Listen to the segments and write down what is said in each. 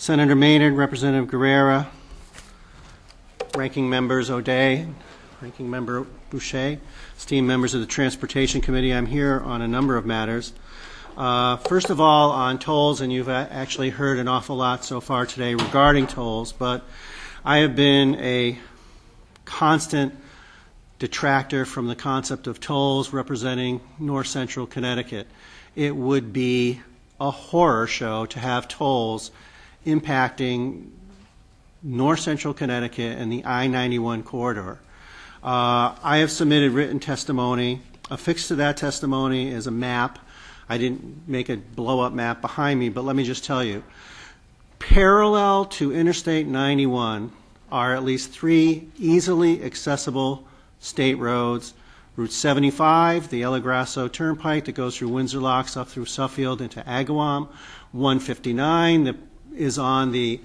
Senator Maynard, Representative Guerrera, Ranking Members O'Day, Ranking Member Boucher, esteemed members of the Transportation Committee, I'm here on a number of matters. First of all, on tolls, and you've actually heard an awful lot so far today regarding tolls, but I have been a constant detractor from the concept of tolls representing North Central Connecticut. It would be a horror show to have tolls impacting North Central Connecticut and the I-91 corridor. I have submitted written testimony. Affixed to that testimony is a map. I didn't make a blow-up map behind me, but let me just tell you, parallel to Interstate 91 are at least 3 easily accessible state roads. Route 75, the El Grasso Turnpike that goes through Windsor Locks up through Suffield into Agawam. 159 that is on the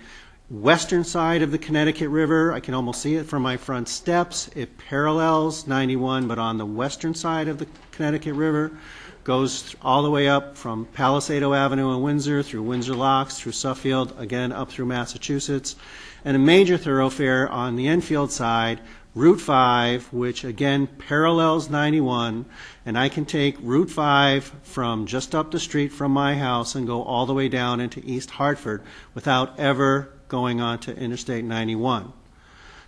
western side of the Connecticut River. I can almost see it from my front steps. It parallels 91, but on the western side of the Connecticut River. Goes all the way up from Palisado Avenue in Windsor, through Windsor Locks, through Suffield, again up through Massachusetts. And a major thoroughfare on the Enfield side, Route 5, which again parallels 91, and I can take Route 5 from just up the street from my house and go all the way down into East Hartford without ever going on to Interstate 91.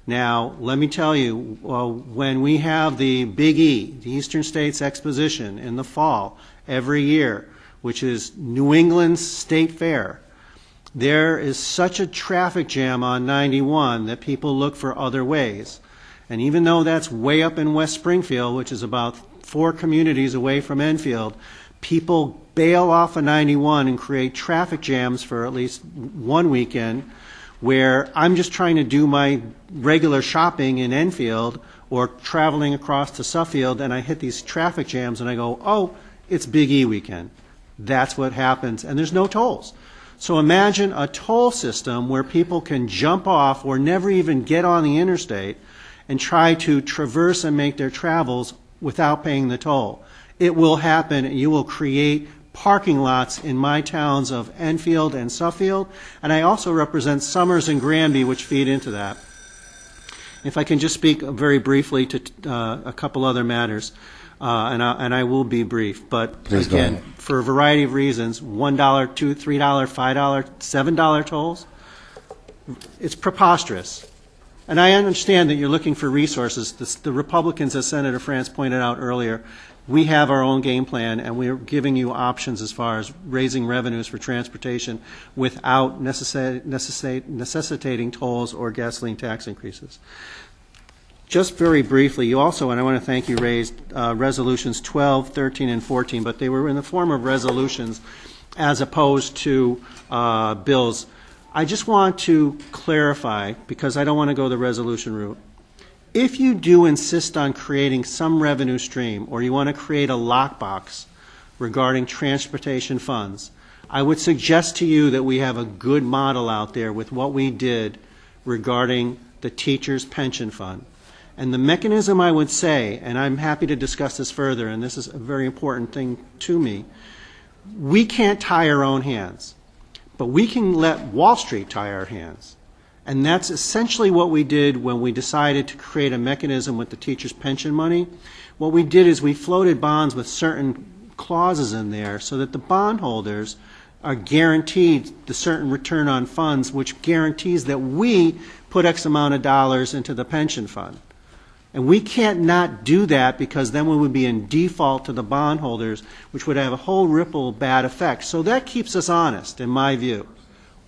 Now, let me tell you, when we have the Big E, the Eastern States Exposition, in the fall every year, which is New England's state fair, there is such a traffic jam on 91 that people look for other ways. And even though that's way up in West Springfield, which is about 4 communities away from Enfield, people bail off of 91 and create traffic jams for at least one weekend, where I'm just trying to do my regular shopping in Enfield or traveling across to Suffield, and I hit these traffic jams and I go, oh, it's Big E weekend. That's what happens, and there's no tolls. So imagine a toll system where people can jump off or never even get on the interstate and try to traverse and make their travels without paying the toll. It will happen, and you will create parking lots in my towns of Enfield and Suffield, and I also represent Summers and Granby, which feed into that. If I can just speak very briefly to a couple other matters, and I will be brief, but Please again, for a variety of reasons, $1, $2, $3, $5, $7 tolls, it's preposterous. And I understand that you're looking for resources. The Republicans, as Senator France pointed out earlier, we have our own game plan, and we're giving you options as far as raising revenues for transportation without necessitating tolls or gasoline tax increases. Just very briefly, you also, and I want to thank you, raised resolutions 12, 13, and 14, but they were in the form of resolutions as opposed to bills. I just want to clarify, because I don't want to go the resolution route. If you do insist on creating some revenue stream, or you want to create a lockbox regarding transportation funds, I would suggest to you that we have a good model out there with what we did regarding the teacher's pension fund. And the mechanism, I would say, and I'm happy to discuss this further, and this is a very important thing to me, we can't tie our own hands, but we can let Wall Street tie our hands. And that's essentially what we did when we decided to create a mechanism with the teacher's pension money. What we did is we floated bonds with certain clauses in there so that the bondholders are guaranteed the certain return on funds, which guarantees that we put X amount of dollars into the pension fund. And we can't not do that, because then we would be in default to the bondholders, which would have a whole ripple bad effect. So that keeps us honest, in my view.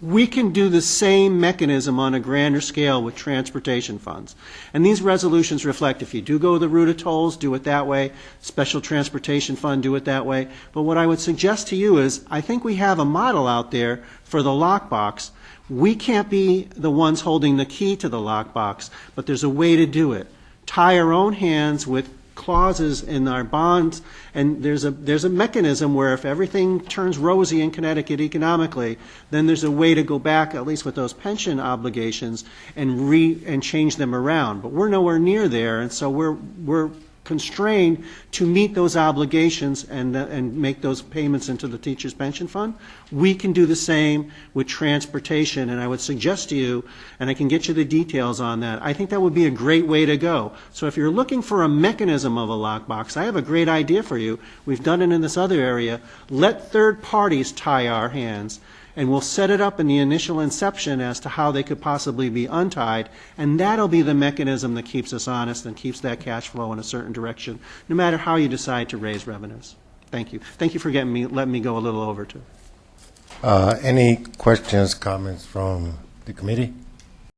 We can do the same mechanism on a grander scale with transportation funds. And these resolutions reflect, if you do go the route of tolls, do it that way. Special transportation fund, do it that way. But what I would suggest to you is, I think we have a model out there for the lockbox. We can't be the ones holding the key to the lockbox, but there's a way to do it. Tie our own hands with clauses in our bonds, and there's a mechanism where if everything turns rosy in Connecticut economically, then there's a way to go back, at least with those pension obligations, and change them around. But we're nowhere near there, and so we're constrained to meet those obligations and make those payments into the teacher's pension fund. We can do the same with transportation, and I would suggest to you, and I can get you the details on that, I think that would be a great way to go. So if you're looking for a mechanism of a lockbox, I have a great idea for you. We've done it in this other area. Let third parties tie our hands, and we'll set it up in the initial inception as to how they could possibly be untied, and that'll be the mechanism that keeps us honest and keeps that cash flow in a certain direction, no matter how you decide to raise revenues. Thank you. Thank you for letting me go a little over, too. Any questions, comments from the committee?